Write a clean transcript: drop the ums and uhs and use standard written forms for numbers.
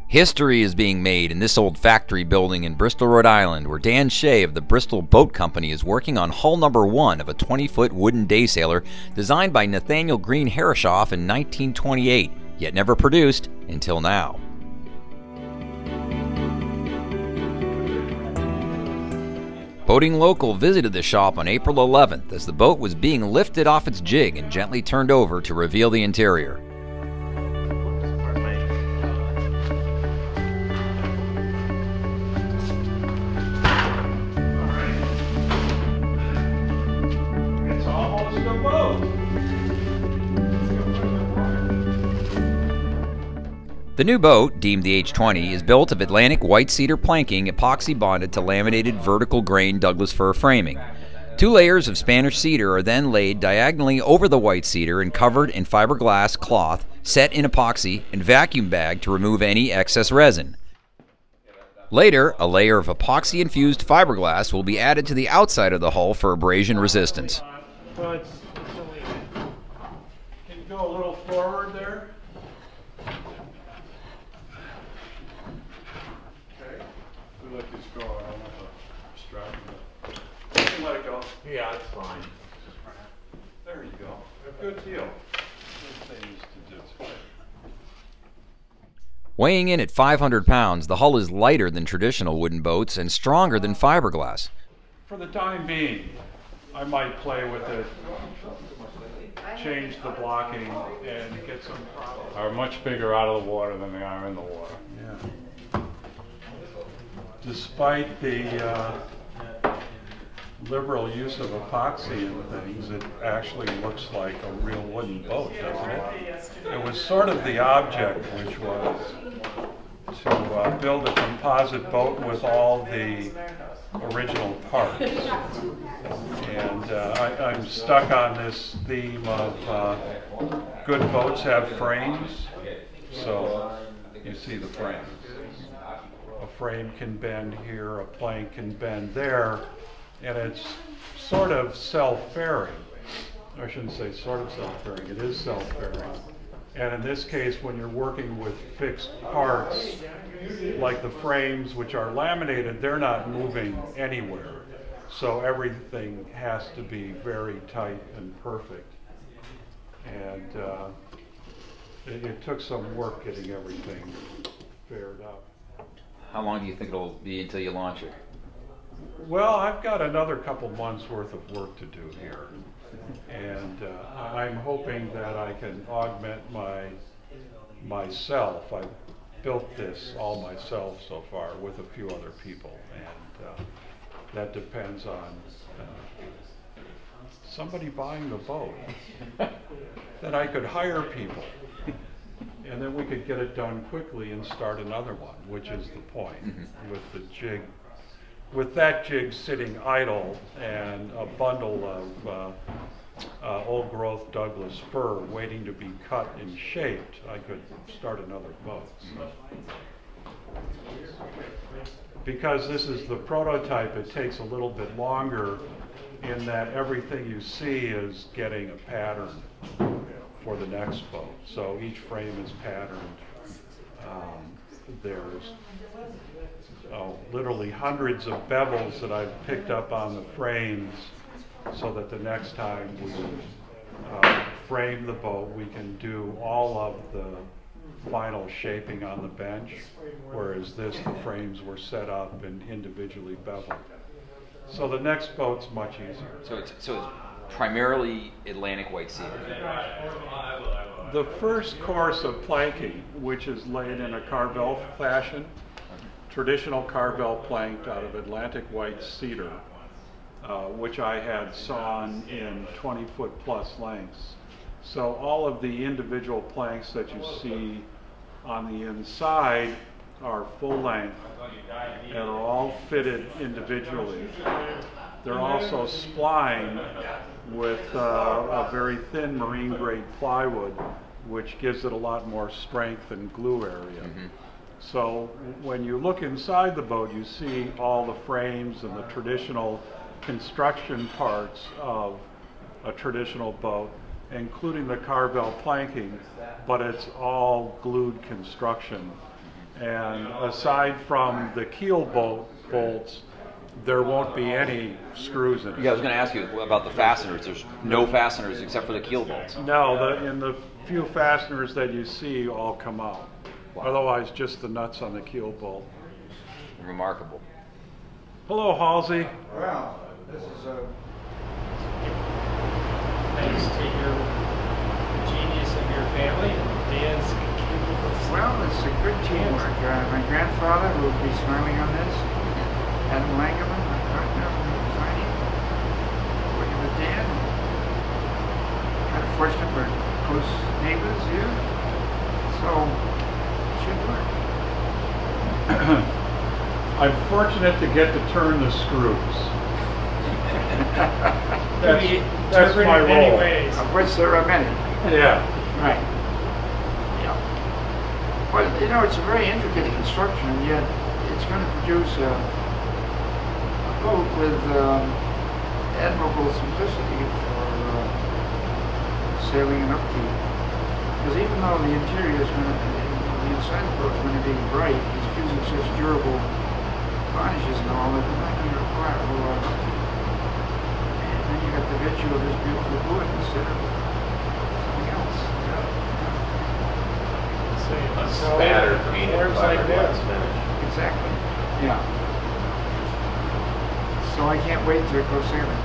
History is being made in this old factory building in Bristol, Rhode Island, where Dan Shea of the Bristol Boat Company is working on hull number 1 of a 20-foot wooden day sailor designed by Nathaniel Green Herreshoff in 1928, yet never produced until now. Boating Local visited the shop on April 11th as the boat was being lifted off its jig and gently turned over to reveal the interior. The new boat, deemed the H-20, is built of Atlantic white cedar planking epoxy bonded to laminated vertical grain Douglas fir framing. 2 layers of Spanish cedar are then laid diagonally over the white cedar and covered in fiberglass cloth, set in epoxy, and vacuum bagged to remove any excess resin. Later, a layer of epoxy-infused fiberglass will be added to the outside of the hull for abrasion resistance. Can you go a little forward there? Let this go. I don't want to distract you. You can let it go. Yeah, it's fine. There you go. A good deal. Good things to do. Weighing in at 500 pounds, the hull is lighter than traditional wooden boats and stronger than fiberglass. For the time being, I might play with it, change the blocking, and get some problems. Are much bigger out of the water than they are in the water. Yeah. Despite the liberal use of epoxy and things, it actually looks like a real wooden boat, doesn't it? It was sort of the object, which was to build a composite boat with all the original parts. And I'm stuck on this theme of good boats have frames, so you see the frames. A frame can bend here, a plank can bend there, and it's sort of self-fairing. I shouldn't say sort of self-fairing, it is self-fairing. And in this case, when you're working with fixed parts, like the frames which are laminated, they're not moving anywhere. So everything has to be very tight and perfect. And it took some work getting everything paired up. How long do you think it'll be until you launch it? Well, I've got another couple months worth of work to do here. And I'm hoping that I can augment myself. I've built this all myself so far with a few other people. And that depends on somebody buying the boat. Then I could hire people. And then we could get it done quickly and start another one, which is the point. With the jig, with that jig sitting idle and a bundle of old growth Douglas fir waiting to be cut and shaped, I could start another boat. Because this is the prototype, it takes a little bit longer in that everything you see is getting a pattern for the next boat. So each frame is patterned. There's literally hundreds of bevels that I've picked up on the frames so that the next time we frame the boat, we can do all of the final shaping on the bench, whereas the frames were set up and individually beveled. So the next boat's much easier. So it's primarily Atlantic white cedar. The first course of planking, which is laid in a carvel fashion, traditional carvel planked out of Atlantic white cedar, which I had sawn in 20-foot plus lengths. So all of the individual planks that you see on the inside are full length and are all fitted individually. They're also splined with a very thin marine grade plywood, which gives it a lot more strength and glue area. So when you look inside the boat, you see all the frames and the traditional construction parts of a traditional boat, including the carvel planking, but it's all glued construction. And aside from the keel bolts, there won't be any screws in it. Yeah, I was going to ask you about the fasteners. There's no fasteners except for the keel bolts. No, in the few fasteners that you see all come out. Wow. Otherwise, just the nuts on the keel bolt. Remarkable. Hello, Halsey. Well, this is a... Thanks to your genius of your family and Dan's capable. Well, it's a good teamwork. My grandfather, who will be smiling on this, Adam Langerman, my partner, designing, working with Dan. Kind of fortunate, we're close neighbors here, so it should work. I'm fortunate to get to turn the screws. That's my role. Many ways. Of which there are many. Yeah. Right. Yeah. Well, you know, it's a very intricate construction, and yet it's going to produce a boat with admirable simplicity for sailing and upkeep. Because even though the interior is going to be, the inside of the boat is going to be bright, it's using such durable varnishes and all that they're not going to require a whole lot of upkeep. And then you got the virtue of this beautiful wood instead of something else. Spattered painted like this. Exactly. Yeah. So I can't wait to go sailing.